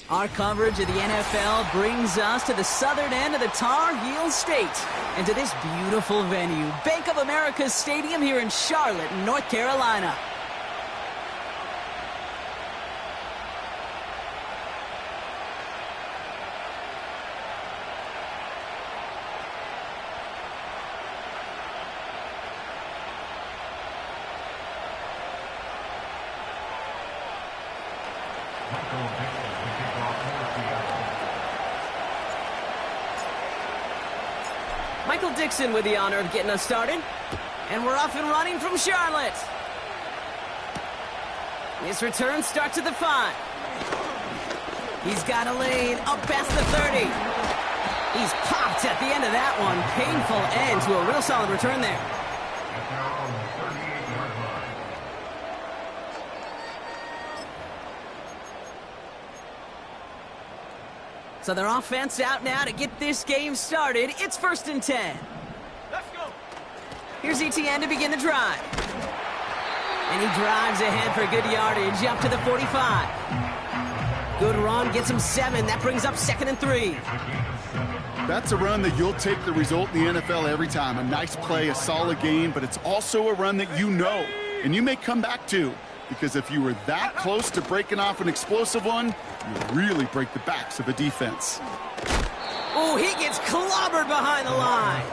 Our coverage of the NFL brings us to the southern end of the Tar Heel State and to this beautiful venue, Bank of America Stadium here in Charlotte, North Carolina. Michael Dixon with the honor of getting us started. And we're off and running from Charlotte. This return starts at the 5. He's got a lane up past the 30. He's popped at the end of that one. Painful end to a real solid return there. So their offense out now to get this game started. It's 1st and 10. Let's go. Here's Etienne to begin the drive. And he drives ahead for good yardage up to the 45. Good run, gets him 7. That brings up 2nd and 3. That's a run that you'll take the result in the NFL every time. A nice play, a solid game, but it's also a run that you know, and you may come back to. Because if you were that close to breaking off an explosive one, you really break the backs of a defense. Oh, he gets clobbered behind the line.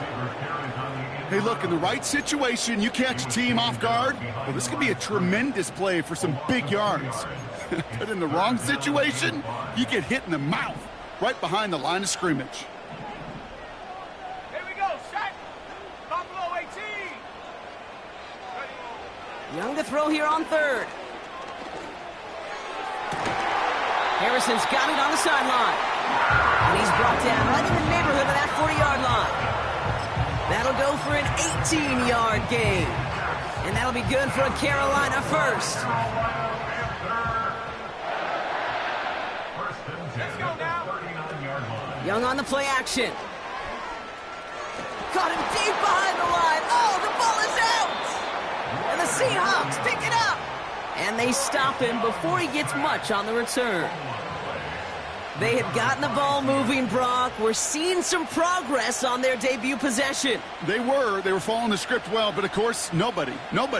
Hey, look, in the right situation, you catch a team off guard. Well, this could be a tremendous play for some big yards. But in the wrong situation, you get hit in the mouth right behind the line of scrimmage. Here we go, set. Buffalo 18. Young to throw here on 3rd. Harrison's got it on the sideline. And he's brought down right in the neighborhood of that 40-yard line. That'll go for an 18-yard gain. And that'll be good for a Carolina first. Let's go now. Young on the play action. Caught him deep behind the line. Oh, the ball is out. And the Seahawks pick it up. And they stop him before he gets much on the return. They had gotten the ball moving, Brock. We're seeing some progress on their debut possession. They were following the script well, but of course, nobody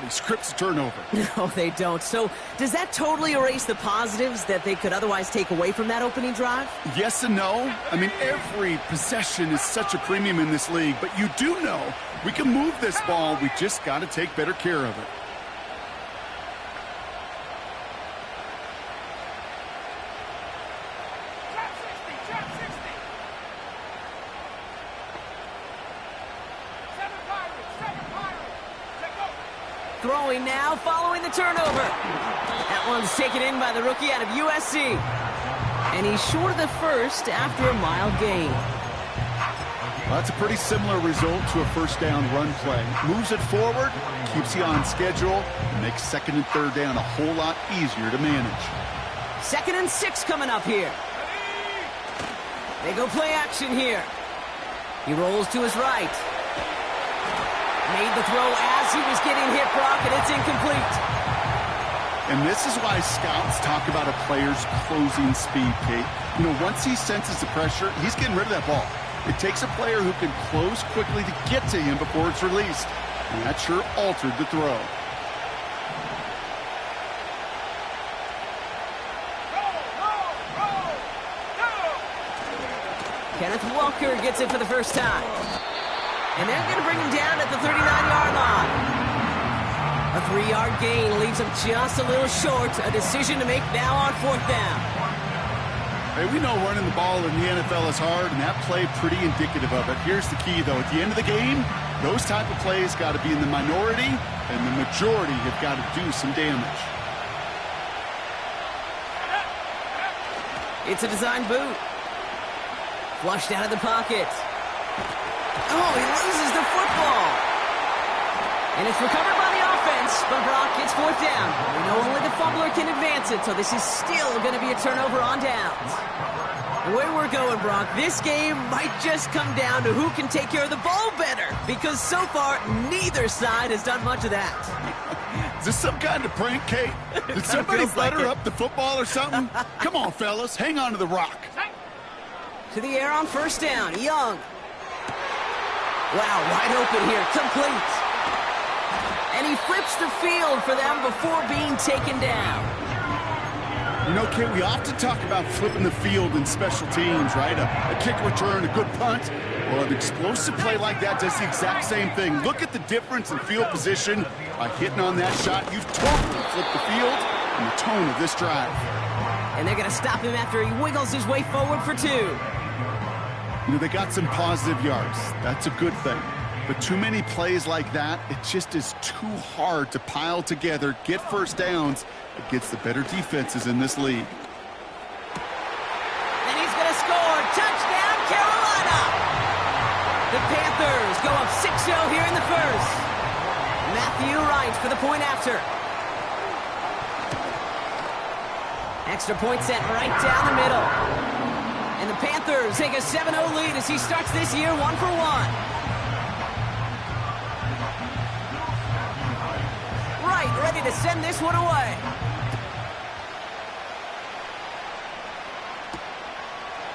scripts a turnover. No, they don't. So does that totally erase the positives that they could otherwise take away from that opening drive? Yes and no. I mean, every possession is such a premium in this league, but you do know we can move this ball. We just got to take better care of it. Throwing now, following the turnover. That one's taken in by the rookie out of USC. And he's short of the first after a mile gain. Well, that's a pretty similar result to a first down run play. Moves it forward, keeps you on schedule, and makes 2nd and 3rd down a whole lot easier to manage. 2nd and 6 coming up here. They go play action here. He rolls to his right. Made the throw as he was getting hit, Brock, and it's incomplete. And this is why scouts talk about a player's closing speed, Kate. You know, once he senses the pressure, he's getting rid of that ball. It takes a player who can close quickly to get to him before it's released. And that sure altered the throw. Kenneth Walker gets it for the first time. And they're going to bring him down at the 39-yard line. A 3-yard gain leaves him just a little short. A decision to make now on 4th down. Hey, we know running the ball in the NFL is hard, and that play pretty indicative of it. Here's the key, though. At the end of the game, those type of plays got to be in the minority, and the majority have got to do some damage. It's a design boot. Flushed out of the pocket. Oh, he loses the football. And it's recovered by the offense, but Brock gets 4th down. We know only the fumbler can advance it, so this is still going to be a turnover on downs. The way we're going, Brock, this game might just come down to who can take care of the ball better, because so far, neither side has done much of that. Is this some kind of prank, Kate? Did somebody butter up the football or something? Come on, fellas. Hang on to the rock. To the air on first down. Young. Wow, wide open here. Complete. And he flips the field for them before being taken down. You know, Kate, we often talk about flipping the field in special teams, right? A kick return, a good punt. Well, an explosive play like that does the exact same thing. Look at the difference in field position. By hitting on that shot, you've totally flipped the field and the tone of this drive. And they're going to stop him after he wiggles his way forward for 2. You know, they got some positive yards. That's a good thing. But too many plays like that, it just is too hard to pile together, get first downs against the better defenses in this league. And he's going to score. Touchdown, Carolina! The Panthers go up 6-0 here in the first. Matthew Wright for the point after. Extra point sent right down the middle. And the Panthers take a 7-0 lead as he starts this year 1-for-1. Wright ready to send this one away.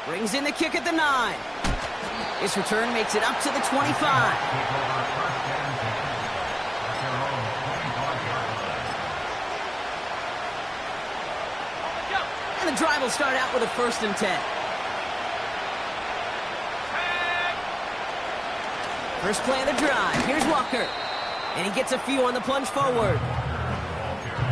Brings in the kick at the 9. His return makes it up to the 25. And the drive will start out with a 1st and 10. First play of the drive. Here's Walker. And he gets a few on the plunge forward.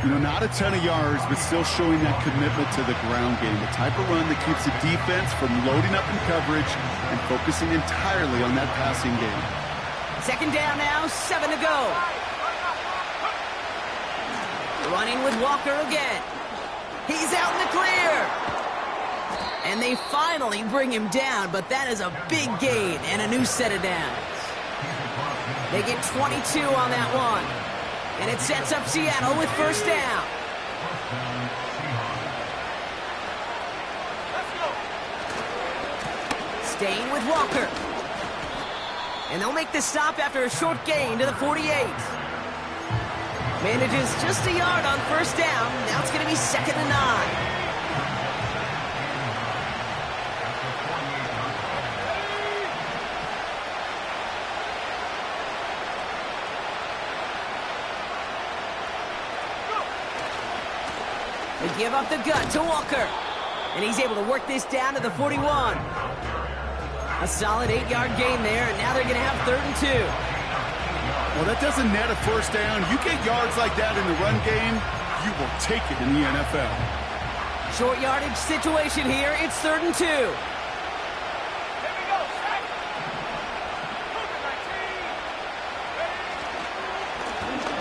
You know, not a ton of yards, but still showing that commitment to the ground game. The type of run that keeps the defense from loading up in coverage and focusing entirely on that passing game. 2nd down now, 7 to go. Running with Walker again. He's out in the clear. And they finally bring him down, but that is a big gain and a new set of downs. They get 22 on that one. And it sets up Seattle with first down. Staying with Walker. And they'll make the stop after a short gain to the 48. Manages just a yard on first down. Now it's going to be 2nd and 9. They give up the gut to Walker. And he's able to work this down to the 41. A solid 8-yard gain there, and now they're going to have 3rd and 2. Well, that doesn't net a first down. You get yards like that in the run game, you will take it in the NFL. Short yardage situation here. It's 3rd and 2. Here we go, set.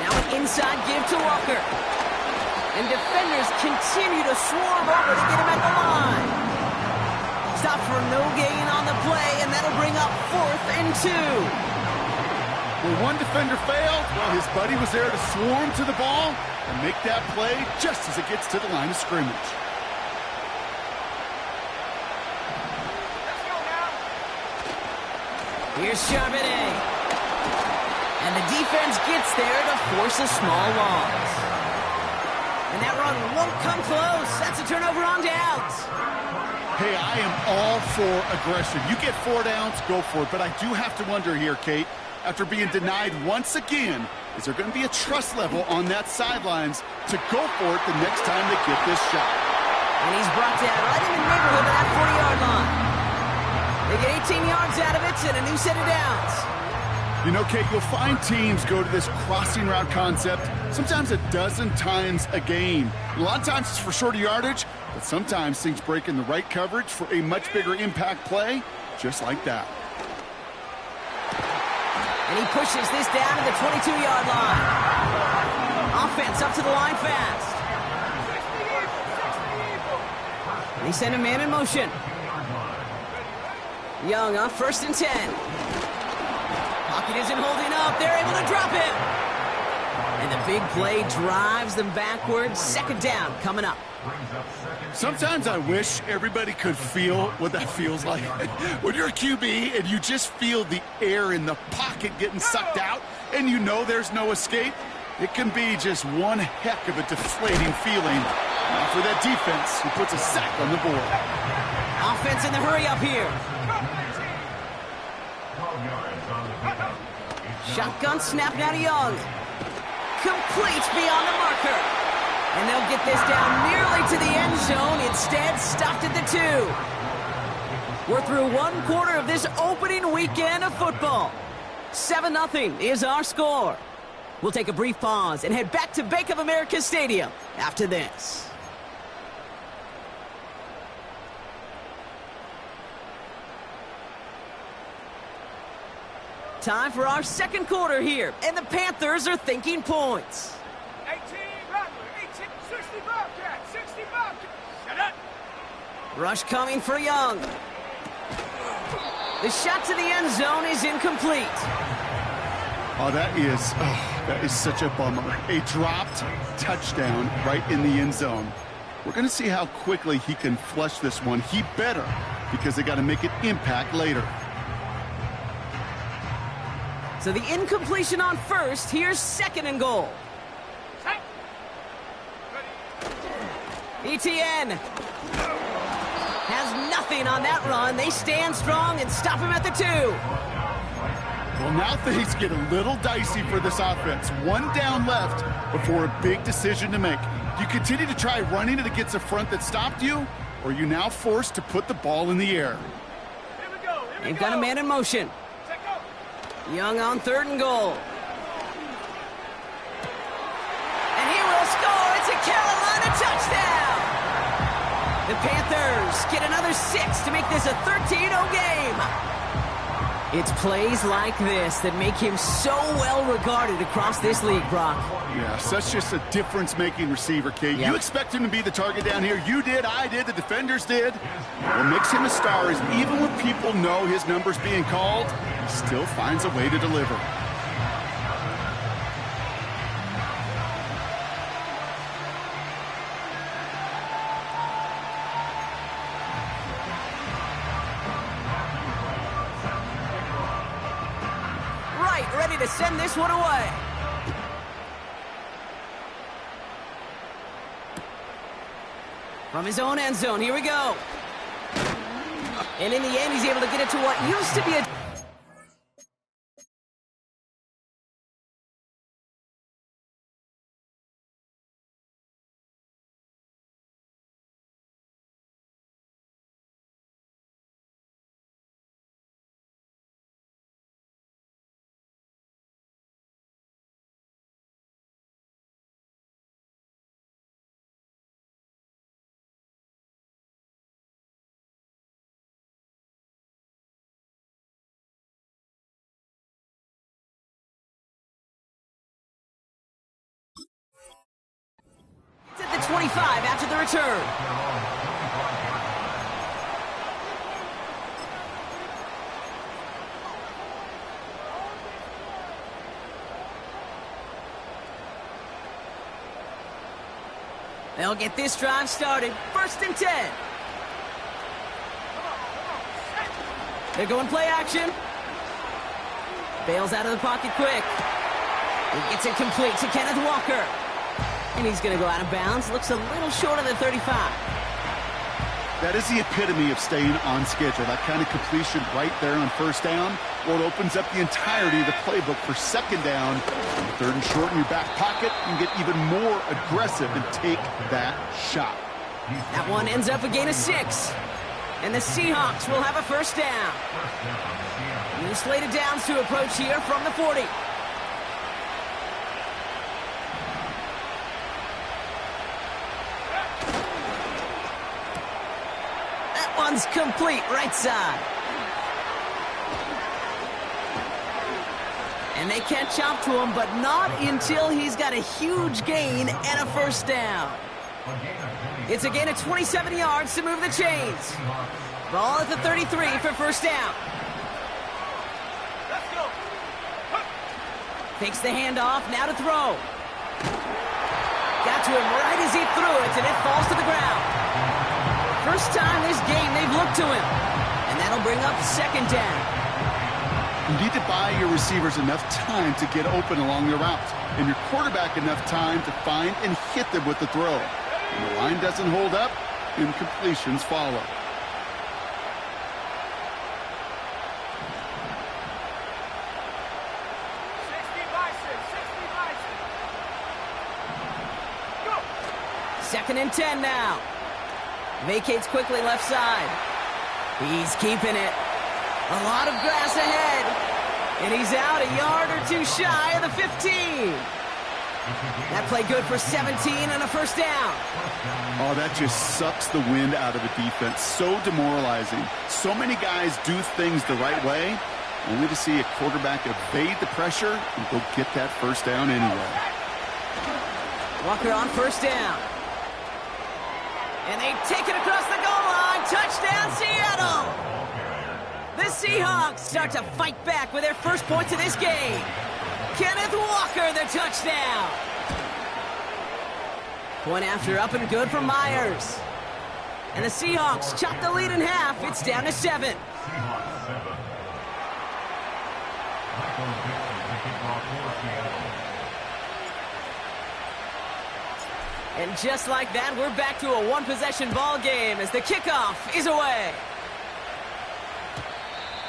Now an inside give to Walker. And defenders continue to swarm over to get him at the line. Stop for no gain on the play, and that'll bring up 4th and 2. Well, one defender failed. Well, his buddy was there to swarm to the ball and make that play just as it gets to the line of scrimmage. Let's go now. Here's Charbonnet. And the defense gets there to force a small loss. And that run won't come close. That's a turnover on downs. Hey, I am all for aggression. You get 4 downs, go for it. But I do have to wonder here, Kate, after being denied once again, is there going to be a trust level on that sidelines to go for it the next time they get this shot? And he's brought down right in the neighborhood of that 40-yard line. They get 18 yards out of it and a new set of downs. You know, Kate, you'll find teams go to this crossing route concept sometimes a dozen times a game. A lot of times it's for shorter yardage, but sometimes things break in the right coverage for a much bigger impact play, just like that. And he pushes this down to the 22-yard line. Offense up to the line fast. They send a man in motion. Young up 1st and 10. Pocket isn't holding up. They're able to drop him. And the big play drives them backwards. 2nd down coming up. Sometimes I wish everybody could feel what that feels like. When you're a QB and you just feel the air in the pocket getting sucked out and you know there's no escape, It can be just one heck of a deflating feeling. Now for that defense, who puts a sack on the board. Offense in the hurry up here. Shotgun snap now to Young. Complete beyond the marker. And they'll get this down nearly to the end zone. Instead, stopped at the 2. We're through one quarter of this opening weekend of football. 7-0 is our score. We'll take a brief pause and head back to Bank of America Stadium after this. Time for our second quarter here, and the Panthers are thinking points. 18, Rattler, 18, 60 Bobcat, 60 Bobcat. Shut up. Rush coming for Young. The shot to the end zone is incomplete. Oh, that is such a bummer. A dropped touchdown right in the end zone. We're going to see how quickly he can flush this one. He better, because they got to make it impact later. So the incompletion on first. Here's 2nd and goal. Set. ETN has nothing on that run. They stand strong and stop him at the 2. Well, now things get a little dicey for this offense. One down left before a big decision to make. Do you continue to try running it against a front that stopped you, or are you now forced to put the ball in the air? Here we go. They've got a man in motion. Set, go. Young on 3rd and goal. And he will score. It's a Carolina touchdown. The Panthers get another 6 to make this a 13-0 game. It's plays like this that make him so well regarded across this league, Brock. Yeah, such just a difference-making receiver, Kate. Yep. You expect him to be the target down here. You did, I did, the defenders did. What makes him a star is even when people know his number's being called, he still finds a way to deliver. Ready to send this one away. From his own end zone, here we go. And in the end, he's able to get it to what used to be a... At the 25 after the return. They'll get this drive started. 1st and 10. They're going play action. Bails out of the pocket quick. He gets it complete to Kenneth Walker. And he's going to go out of bounds. Looks a little short of the 35. That is the epitome of staying on schedule. That kind of completion right there on 1st down. Well, it opens up the entirety of the playbook for 2nd down. 3rd and short in your back pocket. You can get even more aggressive and take that shot. That one ends up a gain of 6. And the Seahawks will have a 1st down. New slated downs to approach here from the 40. One's complete right side. And they catch up to him, but not until he's got a huge gain and a 1st down. It's a gain of 27 yards to move the chains. Ball at the 33 for 1st down. Let's go. Takes the handoff, now to throw. Got to him right as he threw it, and it falls to the ground. First time this game they've looked to him. And that'll bring up 2nd down. You need to buy your receivers enough time to get open along their routes, and your quarterback enough time to find and hit them with the throw. When the line doesn't hold up, incompletions follow. Second and 10 now. Vacates quickly left side. He's keeping it. A lot of grass ahead. And he's out a yard or two shy of the 15. That play good for 17 and a first down. Oh, that just sucks the wind out of a defense. So demoralizing. So many guys do things the right way, only to see a quarterback evade the pressure and go get that first down anyway. Walker on first down. And they take it across the goal line. Touchdown, Seattle! The Seahawks start to fight back with their first points of this game. Kenneth Walker, the touchdown. Point after up and good for Myers. And the Seahawks chop the lead in half. It's down to 7. And just like that, we're back to a one-possession ball game as the kickoff is away.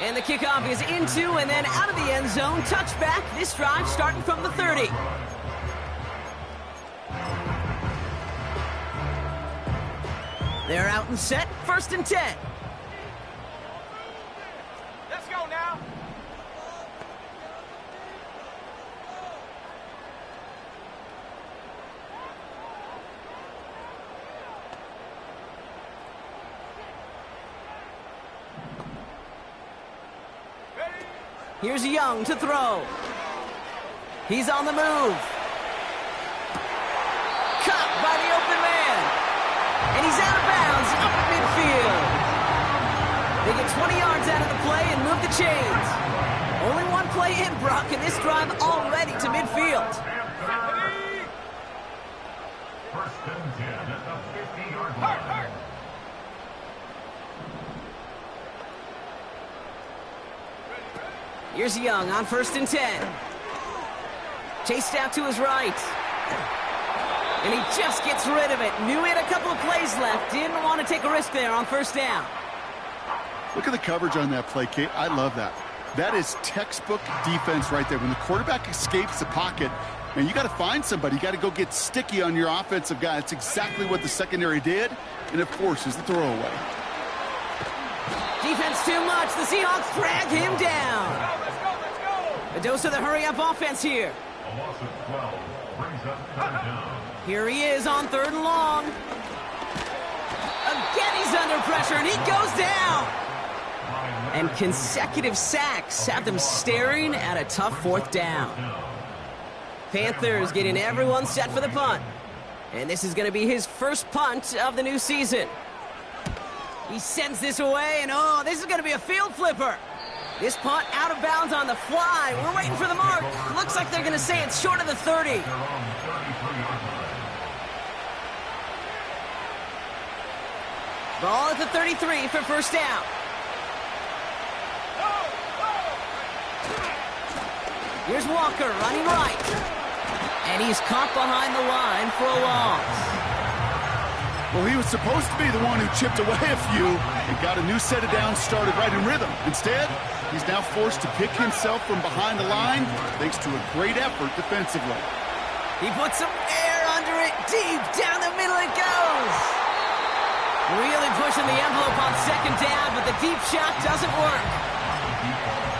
And the kickoff is into and then out of the end zone. Touchback, this drive starting from the 30. They're out and set, first and 10. Let's go now. Here's Young to throw. He's on the move. Caught by the open man. And he's out of bounds up at midfield. They get 20 yards out of the play and move the chains. Only one play in, Brock, and this drive already to midfield. First and 10 at the 50-yard line. Here's Young on first and 10. Chased out to his right. And he just gets rid of it. Knew he had a couple of plays left. Didn't want to take a risk there on first down. Look at the coverage on that play, Kate. I love that. That is textbook defense right there. When the quarterback escapes the pocket, and you got to find somebody. You got to go get sticky on your offensive guy. That's exactly what the secondary did, and it forces the throwaway. Defense too much. The Seahawks drag him down. A dose of the hurry-up offense here. A loss of 12 brings up third down. Here he is on third and long. Again, he's under pressure, and he goes down. And consecutive sacks have them staring at a tough fourth down. Panthers getting everyone set for the punt. And this is going to be his first punt of the new season. He sends this away, and oh, this is going to be a field flipper. This punt out of bounds on the fly. We're waiting for the mark. Looks like they're going to say it's short of the 30. Ball at the 33 for first down. Here's Walker running right. And he's caught behind the line for a loss. Well, he was supposed to be the one who chipped away a few and got a new set of downs started right in rhythm. Instead, he's now forced to pick himself from behind the line thanks to a great effort defensively. He puts some air under it. Deep down the middle it goes. Really pushing the envelope on second down, but the deep shot doesn't work.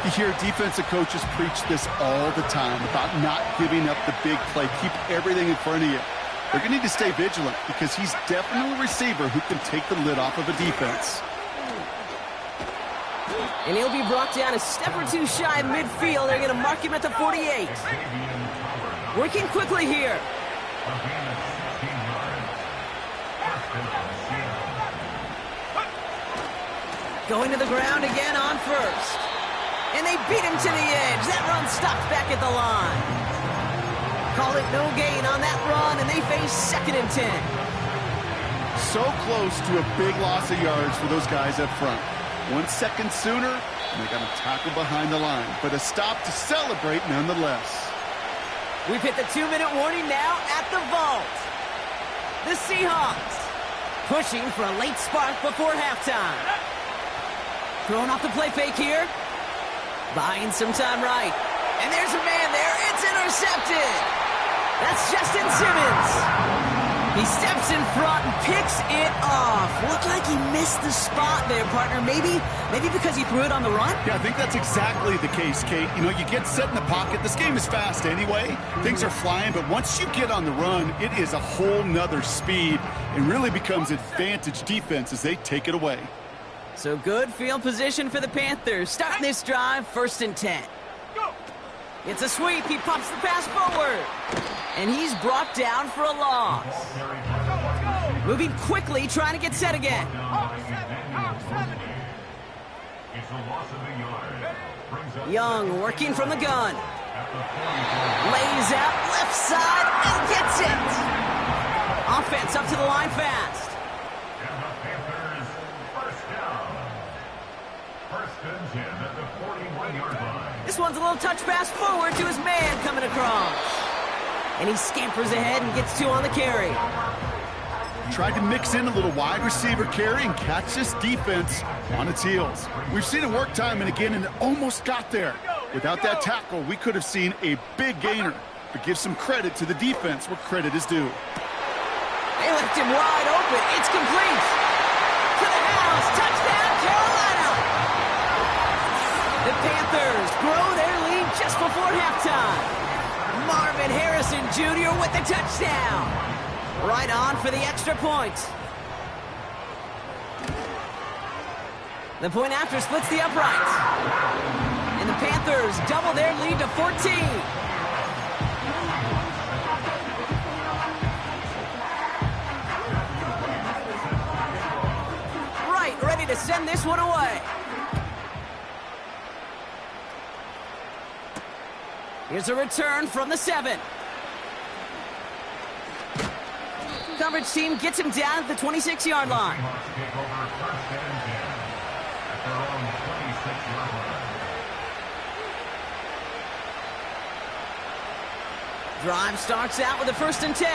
You hear defensive coaches preach this all the time about not giving up the big play. Keep everything in front of you. They're going to need to stay vigilant because he's definitely a receiver who can take the lid off of a defense. And he'll be brought down a step or two shy of midfield. They're going to mark him at the 48. Working quickly here. Going to the ground again on first. And they beat him to the edge. That run stopped back at the line. Call it no gain on that run, and they face second and 10. So close to a big loss of yards for those guys up front. 1 second sooner, and they got a tackle behind the line. But a stop to celebrate nonetheless. We've hit the 2-minute warning now at the vault. The Seahawks pushing for a late spark before halftime. Throwing off the play fake here. Buying some time right. And there's a man there. It's intercepted. That's Justin Simmons. He steps in front and picks it off. Looked like he missed the spot there, partner. Maybe because he threw it on the run? Yeah, I think that's exactly the case, Kate. You know, you get set in the pocket. This game is fast anyway. Things are flying, but once you get on the run, it is a whole nother speed and really becomes advantage defense as they take it away. So good field position for the Panthers. Starting this drive, 1st and 10. It's a sweep. He pops the pass forward. And he's brought down for a loss. Moving quickly, trying to get set again. Young working from the gun. Lays out left side and gets it. Offense up to the line fast. And the Panthers first down. 1st and 10 at the 41-yard line. This one's a little touch pass forward to his man coming across. And he scampers ahead and gets 2 on the carry. Tried to mix in a little wide receiver carry and catch this defense on its heels. We've seen it work time and again, and it almost got there. Without that tackle, we could have seen a big gainer. But give some credit to the defense where credit is due. They left him wide open. It's complete. To the house. Touchdown, Carolina. The Panthers grow their lead just before halftime. Marvin Harrison Jr. with the touchdown. Right on for the extra point. The point after splits the uprights. And the Panthers double their lead to 14. Right, ready to send this one away. Here's a return from the 7. Coverage team gets him down at the 26-yard line. Drive starts out with a 1st and 10.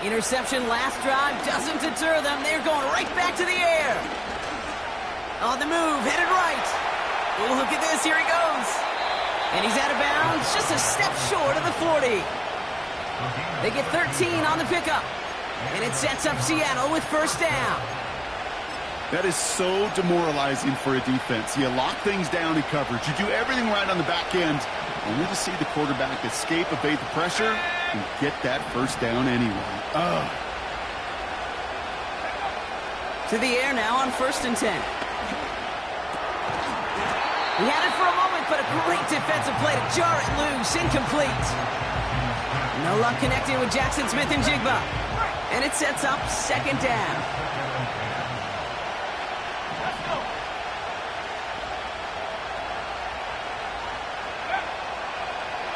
Interception last drive doesn't deter them. They're going right back to the air. On the move, headed right. Oh, look at this. Here he goes. And he's out of bounds, just a step short of the 40. They get 13 on the pickup. And it sets up Seattle with 1st down. That is so demoralizing for a defense. You lock things down in coverage. You do everything right on the back end, only to see the quarterback escape, evade the pressure, and get that 1st down anyway. To the air now on 1st and 10. He had it for a moment, but a great defensive play to jar it loose. Incomplete. No luck connecting with Jackson Smith and Jigba. And it sets up 2nd down.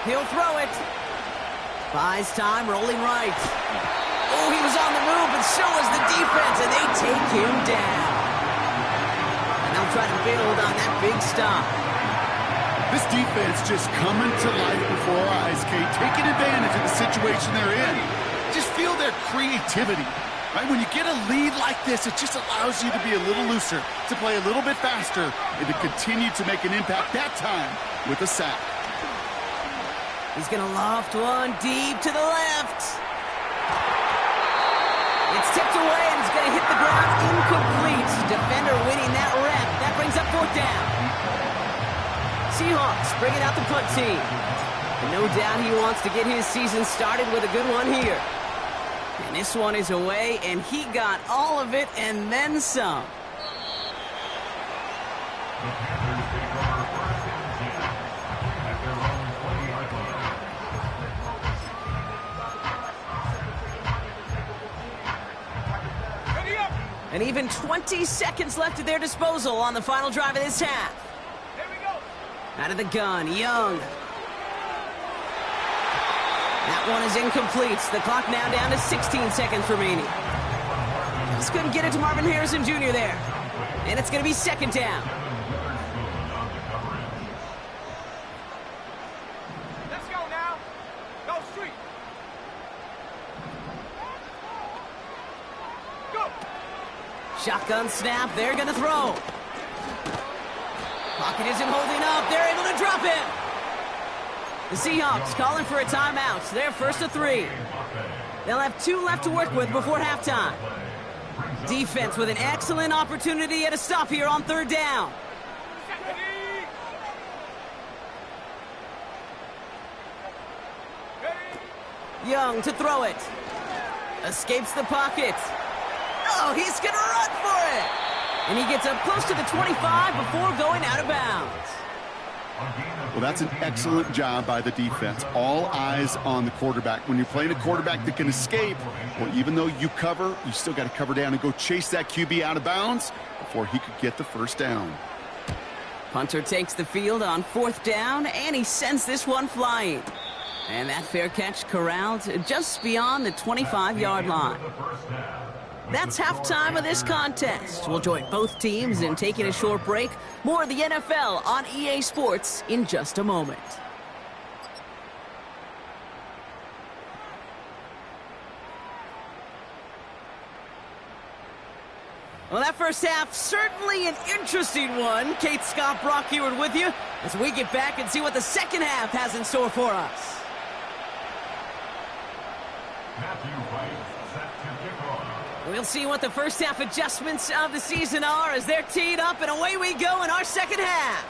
He'll throw it. Buys time, rolling right. Oh, he was on the move, but so was the defense, and they take him down. And they'll try to build on that big stop. This defense just coming to life before our eyes, Kate, taking advantage of the situation they're in. Just feel their creativity. Right? When you get a lead like this, it just allows you to be a little looser, to play a little bit faster, and to continue to make an impact that time with a sack. He's going to loft one deep to the left. It's tipped away, and it's going to hit the ground incomplete. Defender winning that rep. That brings up 4th down. Seahawks bringing out the punt team. And no doubt he wants to get his season started with a good one here. And this one is away, and he got all of it and then some. And even 20 seconds left at their disposal on the final drive of this half. Here we go. Out of the gun, Young. That one is incomplete. The clock now down to 16 seconds remaining. Just couldn't get it to Marvin Harrison Jr. there. And it's going to be second down. Let's go now. Go street. Go. Shotgun snap. They're going to throw. Pocket isn't holding up. They're able to drop him. The Seahawks calling for a timeout. They're first to 3. They'll have 2 left to work with before halftime. Defense with an excellent opportunity at a stop here on third down. Young to throw it. Escapes the pocket. Oh, he's going to run for it. And he gets up close to the 25 before going out of bounds. Well, that's an excellent job by the defense. All eyes on the quarterback. When you're playing a quarterback that can escape, well, even though you cover, you still got to cover down and go chase that QB out of bounds before he could get the first down. Punter takes the field on fourth down, and he sends this one flying. And that fair catch corralled just beyond the 25-yard line. That's halftime of this contest. We'll join both teams in taking a short break. More of the NFL on EA Sports in just a moment. Well, that first half, certainly an interesting one. Kate Scott, Brock Huard with you as we get back and see what the second half has in store for us. Matthew White set to kick off. We'll see what the first half adjustments of the season are as they're teed up, and away we go in our second half.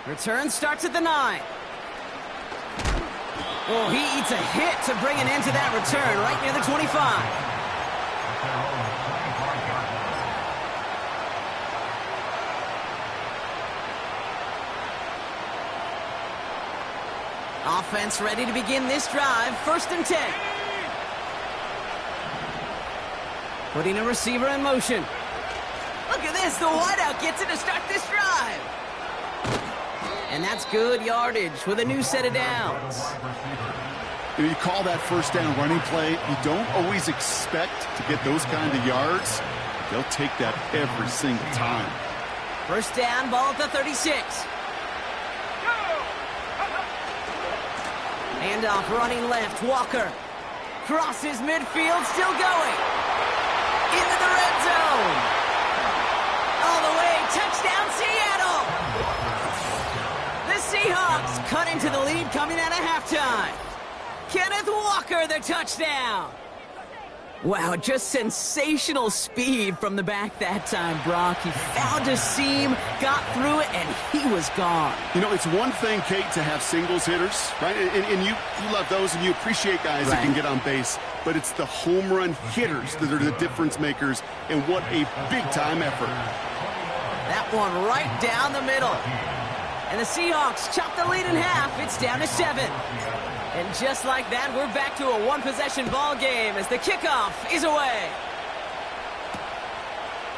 Return starts at the 9. Oh, he eats a hit to bring an end to that return right near the 25. Offense ready to begin this drive. First and 10. Putting a receiver in motion. Look at this. The wideout gets it to start this drive. And that's good yardage with a new set of downs. You call that first down running play. You don't always expect to get those kind of yards. They'll take that every single time. First down, ball at the 36. Handoff running left. Walker crosses midfield, still going. Into the red zone. All the way, touchdown Seattle. The Seahawks cut into the lead coming out of halftime. Kenneth Walker, the touchdown. Wow, just sensational speed from the back that time, Brock. He found a seam, got through it, and he was gone. You know, it's one thing, Kate, to have singles hitters, right? And you love those, and you appreciate guys that can get on base. But it's the home run hitters that are the difference makers, and what a big-time effort. That one right down the middle. And the Seahawks chop the lead in half. It's down to 7. And just like that, we're back to a one-possession ball game as the kickoff is away.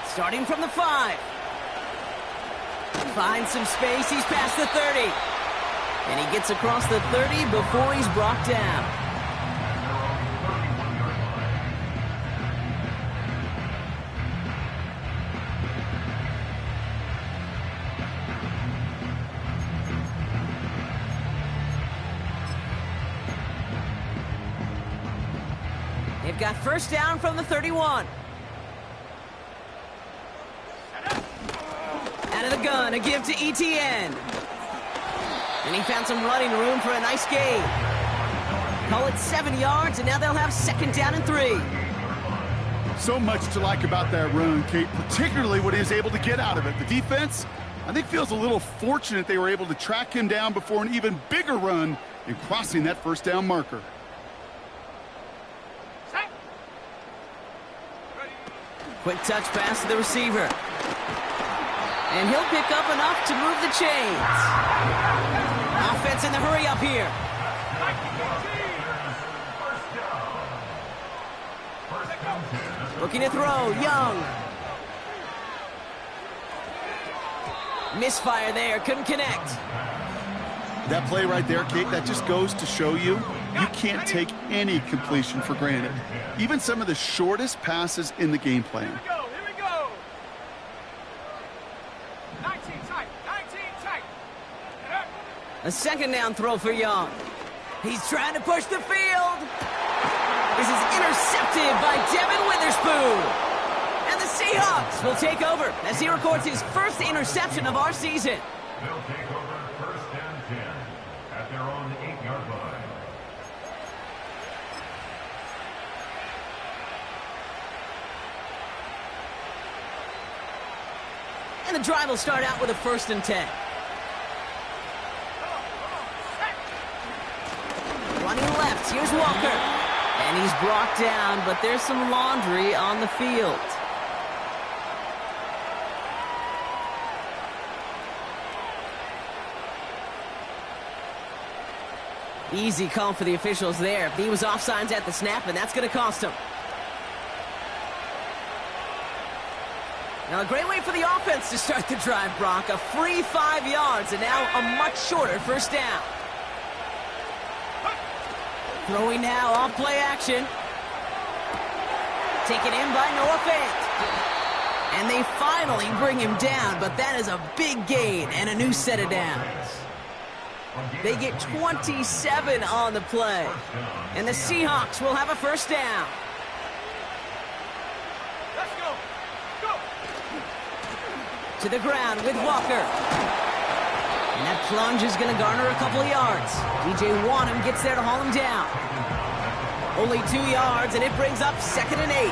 Starting from the 5. Finds some space. He's past the 30. And he gets across the 30 before he's brought down. They've got first down from the 31. Out of the gun, a give to Etienne. And he found some running room for a nice gain. Call it 7 yards, and now they'll have second down and 3. So much to like about that run, Kate, particularly what he was able to get out of it. The defense, I think, feels a little fortunate they were able to track him down before an even bigger run in crossing that first down marker. Quick touch pass to the receiver. And he'll pick up enough to move the chains. Offense in the hurry up here. Looking to throw, Young. Misfire there, couldn't connect. That play right there, Kate, that just goes to show you can't take any completion for granted. Even some of the shortest passes in the game plan. Here we go. 19 tight. A second down throw for Young. He's trying to push the field. This is intercepted by Devin Witherspoon. And the Seahawks will take over as he records his first interception of our season. They'll take over first and 10 at their own 8-yard line. And the drive will start out with a 1st and 10. Running left, here's Walker. And he's brought down, but there's some laundry on the field. Easy call for the officials there. He was offsides at the snap, and that's going to cost him. Now, a great way for the offense to start the drive, Brock. A free 5 yards, and now a much shorter 1st down. Throwing now, off play action. Taken in by Noah Fant. And they finally bring him down, but that is a big gain and a new set of downs. They get 27 on the play. And the Seahawks will have a 1st down. Let's go. To the ground with Walker. And that plunge is going to garner a couple of yards. DJ Wanham gets there to haul him down. Only 2 yards, and it brings up 2nd and 8.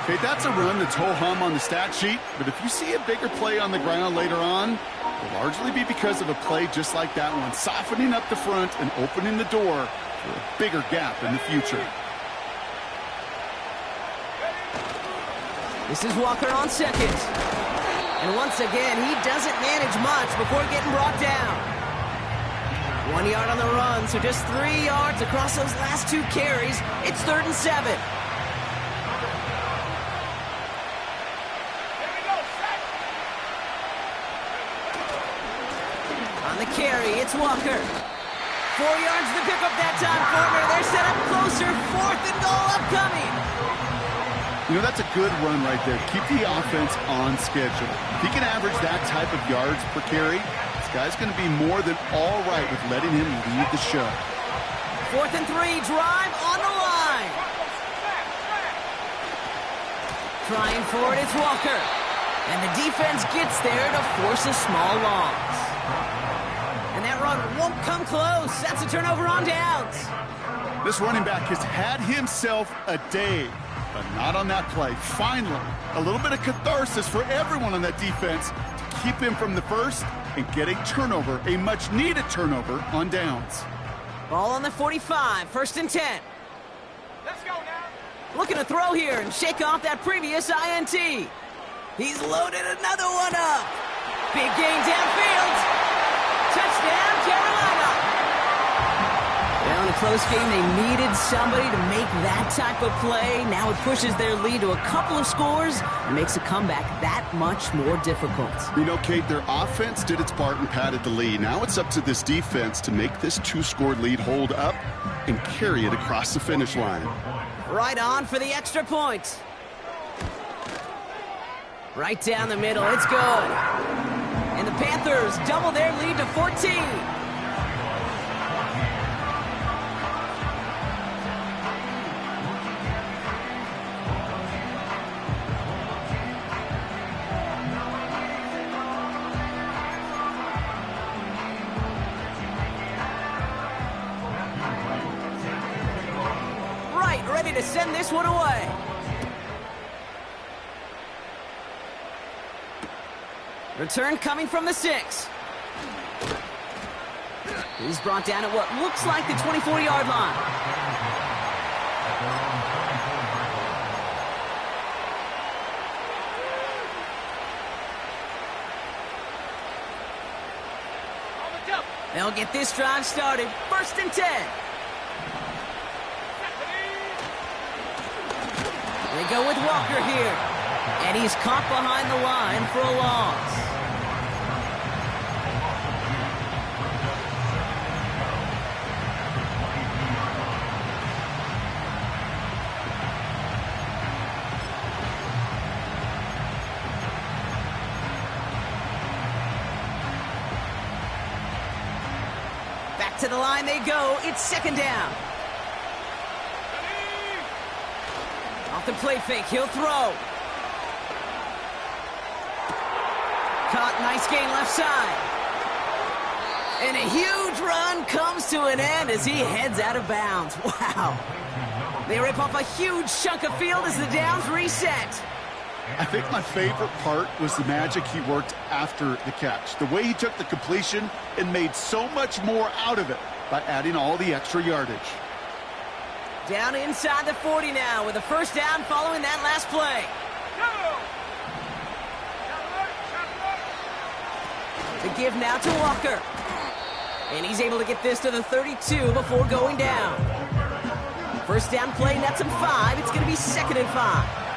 Okay, that's a run that's ho-hum on the stat sheet, but if you see a bigger play on the ground later on, it'll largely be because of a play just like that one, softening up the front and opening the door for a bigger gap in the future. This is Walker on 2nd. And once again, he doesn't manage much before getting brought down. 1 yard on the run, so just 3 yards across those last 2 carries. It's 3rd and 7. On the carry, it's Walker. 4 yards to pick up that time, Fortner. They're set up closer. 4th and goal upcoming. You know, that's a good run right there. Keep the offense on schedule. If he can average that type of yards per carry, this guy's going to be more than all right with letting him lead the show. 4th and 3, drive on the line. Trying for it, it's Walker. And the defense gets there to force a small loss. And that run won't come close. That's a turnover on downs. This running back has had himself a day, but not on that play. Finally, a little bit of catharsis for everyone on that defense to keep him from the first and get a turnover, a much-needed turnover on downs. Ball on the 45, 1st and 10. Let's go now. Looking to throw here and shake off that previous INT. He's loaded another one up. Big gain downfield. Touchdown, Carolina. Well, in a close game, they needed somebody to make that type of play. Now it pushes their lead to a couple of scores and makes a comeback that much more difficult. You know, Kate, their offense did its part and padded the lead. Now it's up to this defense to make this 2-score lead hold up and carry it across the finish line. Right on for the extra point. Right down the middle, it's good. And the Panthers double their lead to 14. Right, ready to send this one away. Return coming from the 6. He's brought down at what looks like the 24-yard line. They'll get this drive started. 1st and 10. They go with Walker here. And he's caught behind the line for a loss. To the line they go. It's second down. Off the play fake. He'll throw. Caught. Nice gain left side. And a huge run comes to an end as he heads out of bounds. Wow. They rip off a huge chunk of field as the downs reset. I think my favorite part was the magic he worked after the catch. The way he took the completion and made so much more out of it by adding all the extra yardage. Down inside the 40 now with a first down following that last play. The give now to Walker. And he's able to get this to the 32 before going down. First down play, nets him 5. It's going to be 2nd and 5.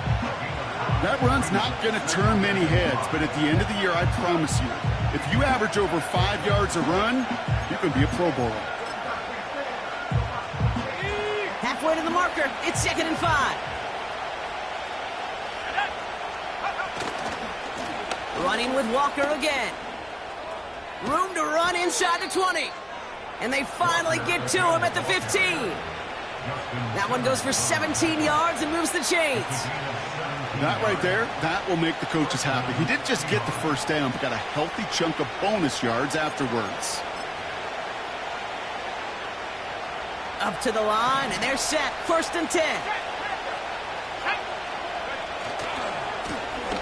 That run's not going to turn many heads, but at the end of the year, I promise you, if you average over 5 yards a run, you can be a Pro Bowler. Halfway to the marker, it's 2nd and 5. Running with Walker again. Room to run inside the 20. And they finally get to him at the 15. That one goes for 17 yards and moves the chains. That right there, that will make the coaches happy. He didn't just get the first down, but got a healthy chunk of bonus yards afterwards. Up to the line, and they're set. 1st and 10.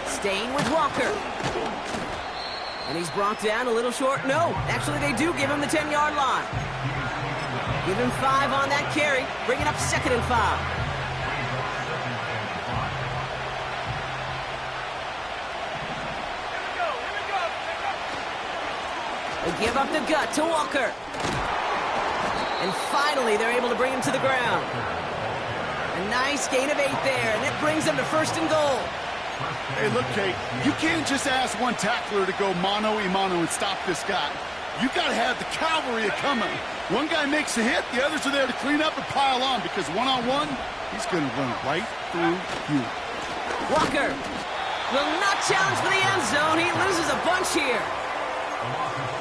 Staying with Walker. And he's brought down a little short. No, actually they do give him the 10-yard line. Give him 5 on that carry. Bring it up 2nd and 5. They give up the gut to Walker. And finally they're able to bring him to the ground. A nice gain of 8 there, and that brings them to 1st and goal. Hey, look, Kate, you can't just ask one tackler to go mano-a-mano and stop this guy. You got to have the cavalry coming. One guy makes a hit, the others are there to clean up and pile on, because one-on-one, he's going to run right through you. Walker will not challenge for the end zone. He loses a bunch here.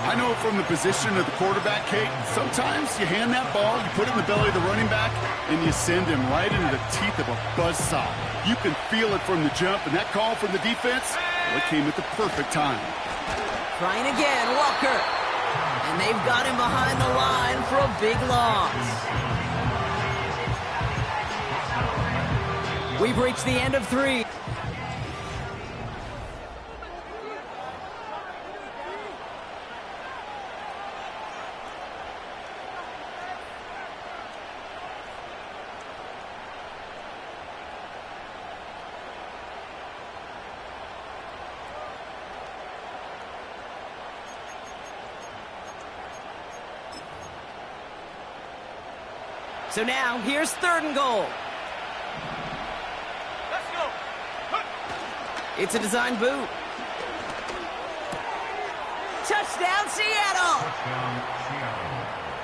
I know from the position of the quarterback, Kate, sometimes you hand that ball, you put it in the belly of the running back, and you send him right into the teeth of a buzzsaw. You can feel it from the jump, and that call from the defense, well, it came at the perfect time. Trying again, Walker. And they've got him behind the line for a big loss. We've reached the end of 3. So now, here's 3rd and goal. Let's go. It's a design boot. Touchdown, Seattle!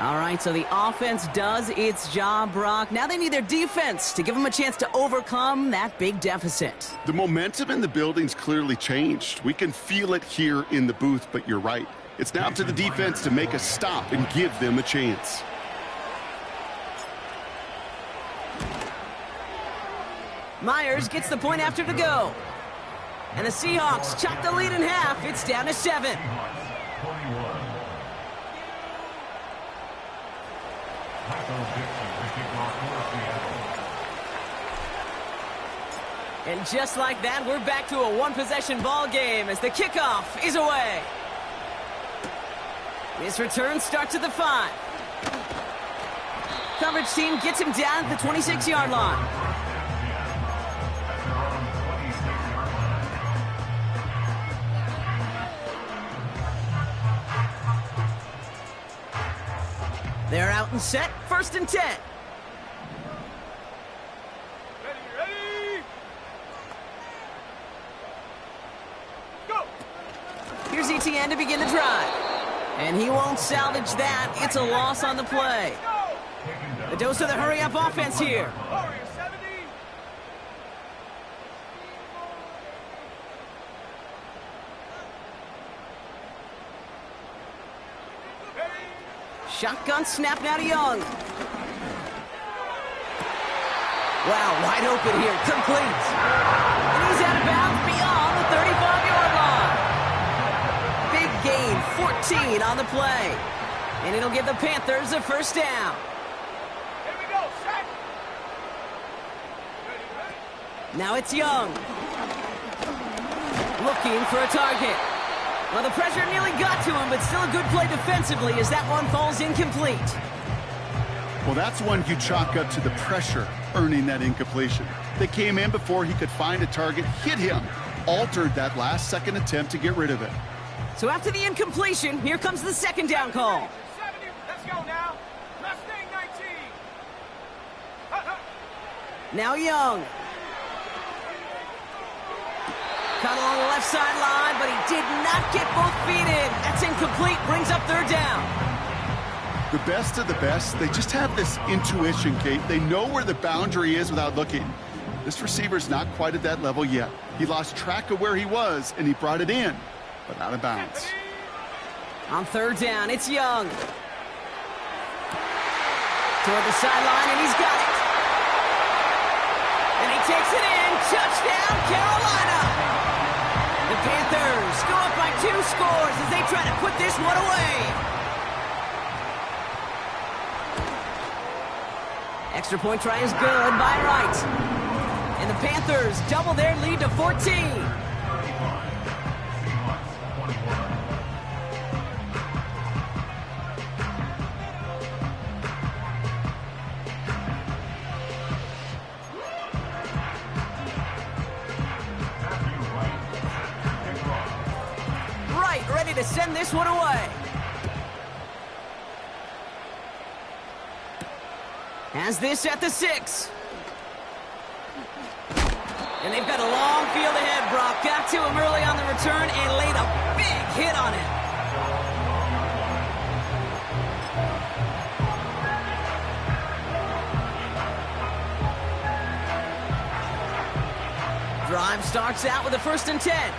All right, so the offense does its job, Brock. Now they need their defense to give them a chance to overcome that big deficit. The momentum in the building's clearly changed. We can feel it here in the booth, but you're right. It's now up to the defense to make a stop and give them a chance. Myers gets the point after the go. And the Seahawks chop the lead in half. It's down to 7. And just like that, we're back to a one-possession ball game as the kickoff is away. This return starts at the 5. Coverage team gets him down at the 26-yard line. They're out and set. 1st and 10. Ready. Go. Here's Etienne to begin the drive. And he won't salvage that. It's a loss on the play. The dose of the hurry-up offense here. Warrior 70. Shotgun snap now to Young. Wow, wide open here, complete. And he's out of bounds beyond the 35-yard line. Big gain, 14 on the play. And it'll give the Panthers a first down. Here we go, set. Now it's Young. Looking for a target. Well, the pressure nearly got to him, but still a good play defensively as that one falls incomplete. Well, that's one you chalk up to the pressure earning that incompletion. They came in before he could find a target, hit him, altered that last-second attempt to get rid of it. So after the incompletion, here comes the second down call. 70, let's go now. Mustang 19. Now Young. Cut along the left sideline, but he did not get both feet in. That's incomplete, brings up third down. The best of the best, they just have this intuition, Kate. They know where the boundary is without looking. This receiver's not quite at that level yet. He lost track of where he was, and he brought it in, but out of bounds. On third down, it's Young. Toward the sideline, and he's got it. And he takes it in. Touchdown, Carolina! The Panthers go up by 2 scores as they try to put this one away. Extra point try is good by Wright. And the Panthers double their lead to 14. Wright ready to send this one away. Has this at the 6. And they've got a long field ahead, Brock. Got to him early on the return and laid a big hit on him. Drive starts out with a 1st and 10.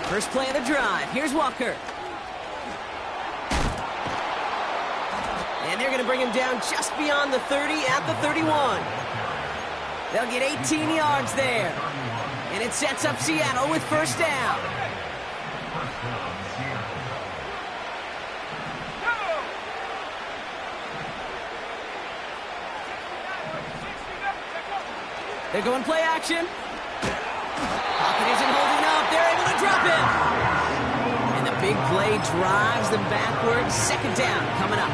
First play of the drive. Here's Walker. And they're going to bring him down just beyond the 30 at the 31. They'll get 18 yards there. And it sets up Seattle with first down. They're going play action. Pocket isn't holding up. They're able to drop him. And the big play drives them backwards. Second down coming up.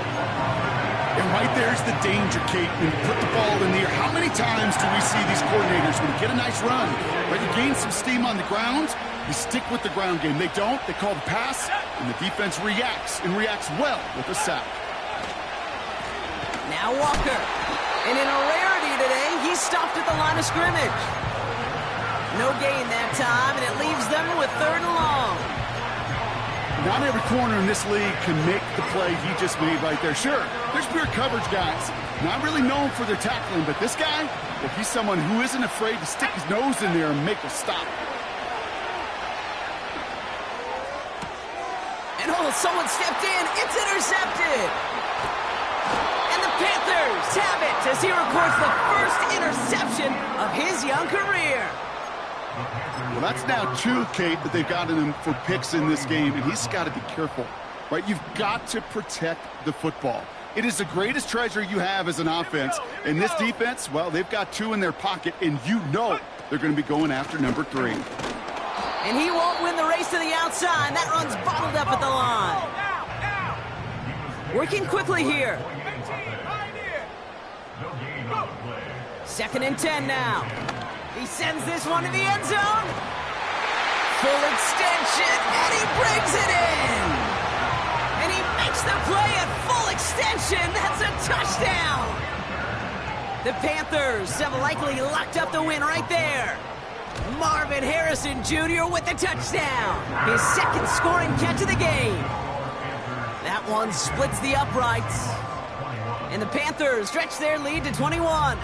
And right there's the danger, Kate, when you put the ball in the air. How many times do we see these coordinators, when you get a nice run, right, you gain some steam on the ground, you stick with the ground game. They don't. They call the pass, and the defense reacts, and reacts well with a sack. Now Walker. And in a rarity today, he's stopped at the line of scrimmage. No gain that time, and it leaves them with 3rd and long. Not every corner in this league can make the play he just made right there. Sure, there's pure coverage guys, not really known for their tackling, but this guy, well, he's someone who isn't afraid to stick his nose in there and make a stop. And oh, someone stepped in. It's intercepted. And the Panthers have it as he records the first interception of his young career. Well, that's now 2, Kate, that they've gotten him for picks in this game, and he's got to be careful, right? You've got to protect the football. It is the greatest treasure you have as an offense, and this defense, well, they've got 2 in their pocket, and you know they're going to be going after number 3. And he won't win the race to the outside. That run's bottled up at the line. Working quickly here. 2nd and 10 now. He sends this one to the end zone. Full extension, and he brings it in. And he makes the play at full extension. That's a touchdown. The Panthers have likely locked up the win right there. Marvin Harrison Jr. with the touchdown. His 2nd scoring catch of the game. That one splits the uprights. And the Panthers stretch their lead to 21.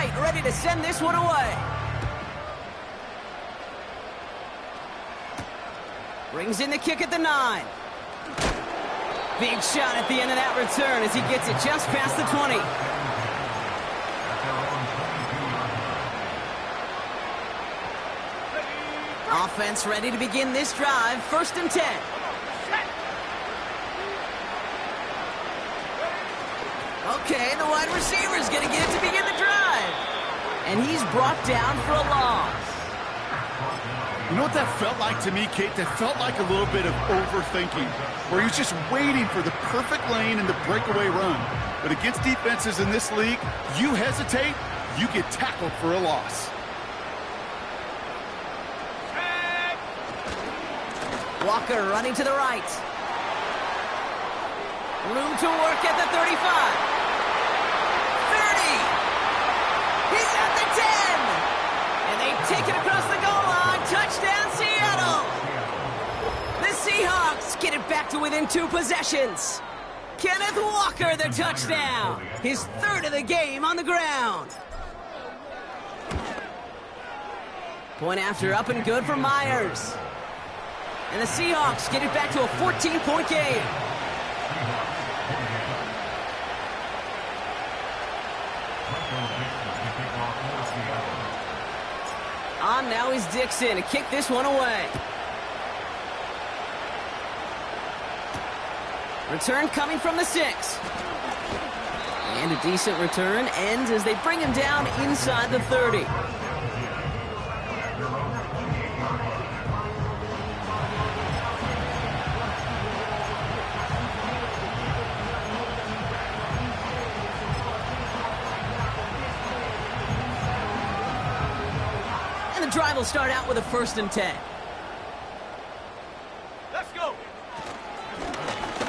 right, ready to send this one away. Brings in the kick at the 9. Big shot at the end of that return as he gets it just past the 20. Offense ready to begin this drive. 1st and 10. Okay, the wide receiver's going to get it to begin the drive. And he's brought down for a loss. You know what that felt like to me, Kate? That felt like a little bit of overthinking, where he was just waiting for the perfect lane and the breakaway run. But against defenses in this league, you hesitate, you get tackled for a loss. Walker running to the right. Room to work at the 35. 30. He's at the 10. And they take it across the goal line. Touchdown, Seattle. The Seahawks get it back to within 2 possessions. Kenneth Walker, the touchdown. His 3rd of the game on the ground. Point after up and good for Myers. And the Seahawks get it back to a 14-point game. On now is Dixon to kick this one away. Return coming from the 6. And a decent return ends as they bring him down inside the 30. The drive will start out with a 1st and 10. Let's go.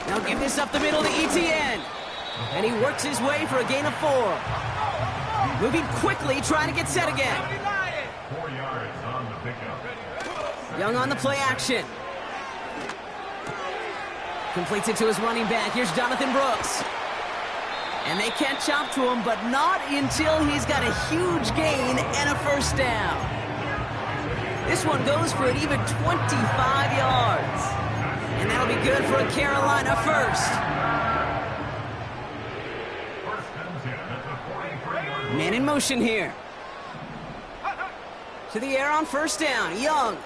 Now give this up the middle to ETN. And he works his way for a gain of 4. Moving quickly, trying to get set again. 4 yards on the pickup. Young on the play action. Completes it to his running back. Here's Jonathan Brooks. And they catch up to him, but not until he's got a huge gain and a 1st down. This one goes for an even 25 yards. And that'll be good for a Carolina 1st. Man in motion here. To the air on 1st down. Young.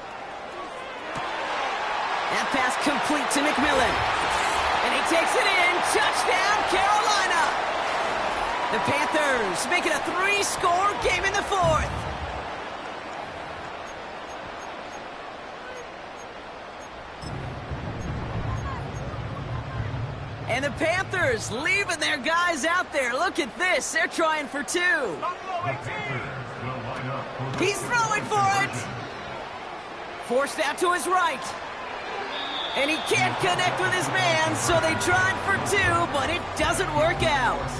That pass complete to McMillan. And he takes it in. Touchdown, Carolina. The Panthers make it a 3-score game in the 4th. And the Panthers leaving their guys out there. Look at this. They're trying for 2. He's throwing for it. Forced out to his right. And he can't connect with his man, so they tried for 2, but it doesn't work out.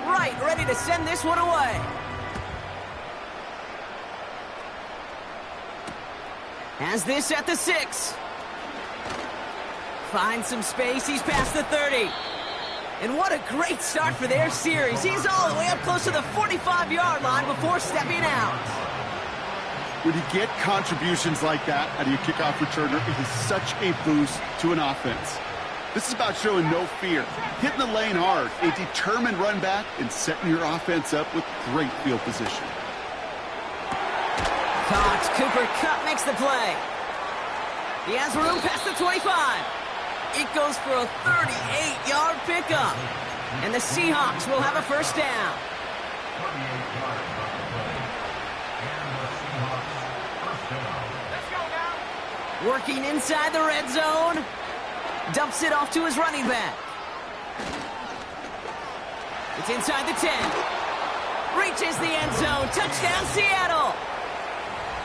Right, ready to send this one away. Has this at the 6. Finds some space. He's past the 30. And what a great start for their series. He's all the way up close to the 45-yard line before stepping out. When you get contributions like that out of your kickoff returner, it is such a boost to an offense. This is about showing no fear, hitting the lane hard, a determined run back, and setting your offense up with great field position. Caught. Cooper Kupp makes the play. He has room past the 25. It goes for a 38-yard pickup. And the Seahawks will have a 1st down. Working inside the red zone. Dumps it off to his running back. It's inside the 10. Reaches the end zone. Touchdown, Seattle.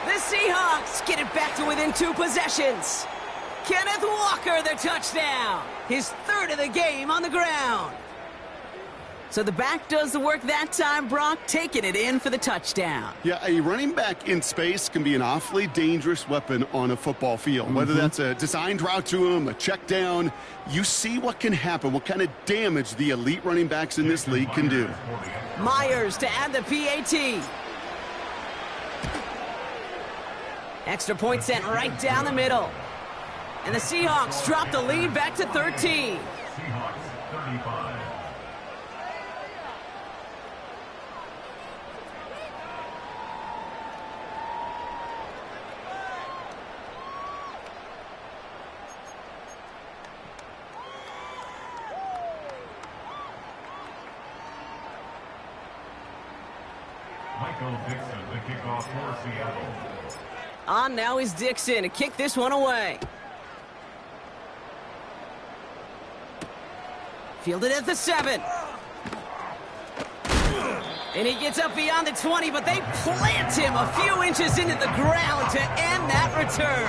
The Seahawks get it back to within 2 possessions. Kenneth Walker, the touchdown. His 3rd of the game on the ground. So the back does the work that time, Brock, taking it in for the touchdown. Yeah, a running back in space can be an awfully dangerous weapon on a football field. Whether that's a designed route to him, a check down, you see what can happen, what kind of damage the elite running backs in this league can do. Myers to add the PAT. Extra point sent right down the middle. And the Seahawks drop the lead back to 13. Seahawks 35. Michael Dixon, the kickoff for Seattle. On now is Dixon to kick this one away. Fielded at the 7. And he gets up beyond the 20, but they plant him a few inches into the ground to end that return.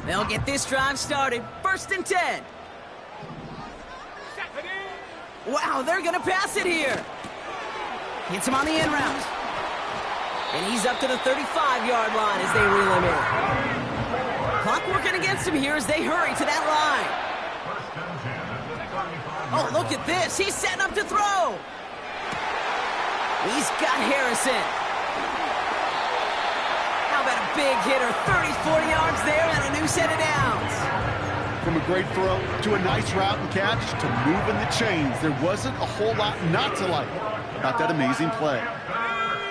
They'll get this drive started. 1st and 10. Wow, they're going to pass it here. Hits him on the in route. And he's up to the 35-yard line as they reel him in. Clock working against him here as they hurry to that line. Oh, look at this. He's setting up to throw. He's got Harrison. How about a big hitter? 30-40 yards there and a new set of downs. From a great throw to a nice route and catch to moving the chains, there wasn't a whole lot not to like about that amazing play.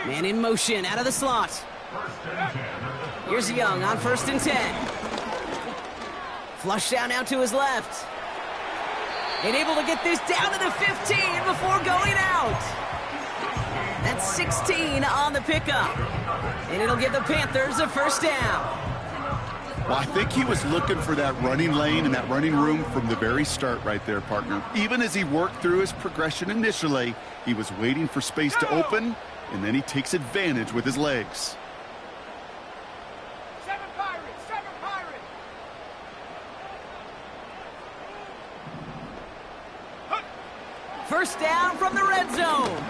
Man in motion out of the slot. Here's Young on 1st and 10. Flush down now to his left. And able to get this down to the 15 before going out. That's 16 on the pickup. And it'll give the Panthers a 1st down. Well, I think he was looking for that running lane and that running room from the very start right there, partner. Even as he worked through his progression initially, he was waiting for space to open, and then he takes advantage with his legs. 7 Pirates, 7 Pirates. 1st down from the red zone.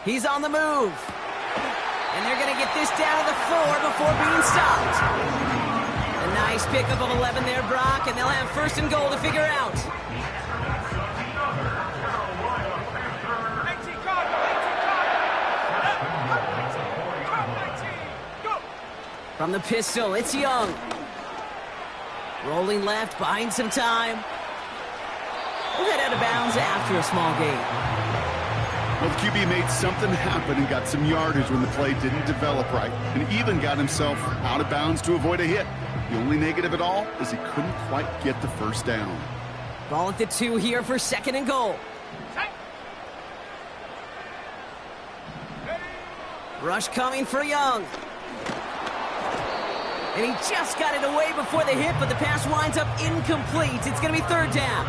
He's on the move. And they're going to get this down to the 4 before being stopped. A nice pickup of 11 there, Brock, and they'll have 1st and goal to figure out. 18 Go! From the pistol, it's Young. Rolling left, buying some time. We'll head out of bounds after a small gain. Well, the QB made something happen and got some yardage when the play didn't develop right, and even got himself out of bounds to avoid a hit. The only negative at all is he couldn't quite get the 1st down. Ball at the 2 here for 2nd and goal. Rush coming for Young. And he just got it away before the hit, but the pass winds up incomplete. It's going to be 3rd down.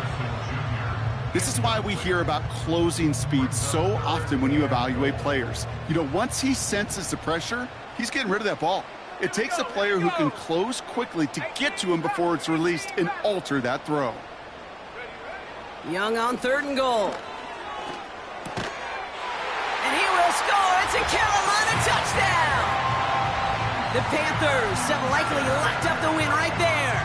This is why we hear about closing speed so often when you evaluate players. You know, once he senses the pressure, he's getting rid of that ball. It takes a player who can close quickly to get to him before it's released and alter that throw. Young on 3rd and goal. And he will score. It's a Carolina touchdown. The Panthers have likely locked up the win right there.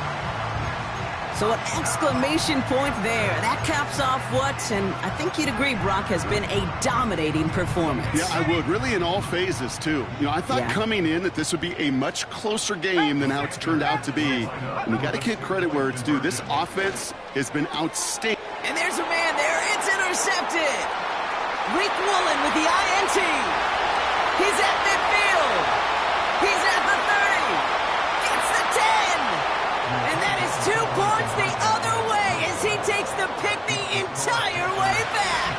So an exclamation point there. That caps off what, and I think you'd agree, Brock, has been a dominating performance. Yeah, I would. Really in all phases, too. You know, I thought coming in that this would be a much closer game than how it's turned out to be. And you got to give credit where it's due. This offense has been outstanding. And there's a man there. It's intercepted. Reek Woolen with the INT. He's at midfield. He's at the 30. Gets the 10. And that is 2 points the other way as he takes the pick the entire way back.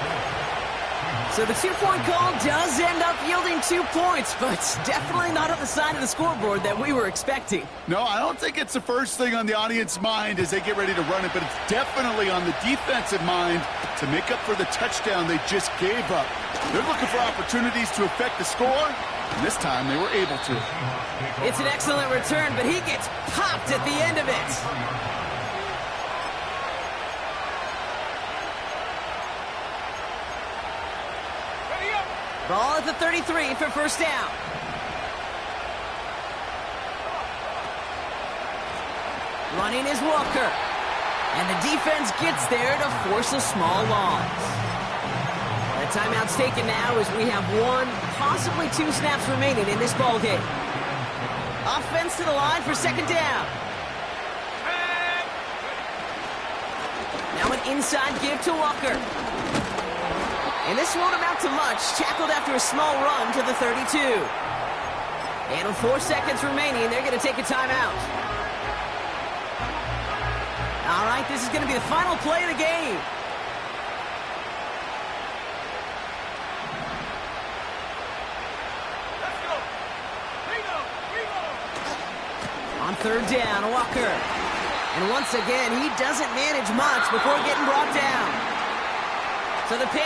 So the 2-point call does end up yielding 2 points, but definitely not on the side of the scoreboard that we were expecting. No, I don't think it's the first thing on the audience's mind as they get ready to run it, but it's definitely on the defensive mind to make up for the touchdown they just gave up. They're looking for opportunities to affect the score, and this time they were able to. It's an excellent return, but he gets popped at the end of it. Ready up. Ball at the 33 for first down. Running is Walker. And the defense gets there to force a small loss. The timeout's taken now as we have 1, possibly 2 snaps remaining in this ballgame. Offense to the line for second down. Now an inside give to Walker. And this won't amount to much. Tackled after a small run to the 32. And with 4 seconds remaining, they're going to take a timeout. All right, this is going to be the final play of the game. Let's go. Reload. On third down, Walker. And once again, he doesn't manage much before getting brought down. So the Panthers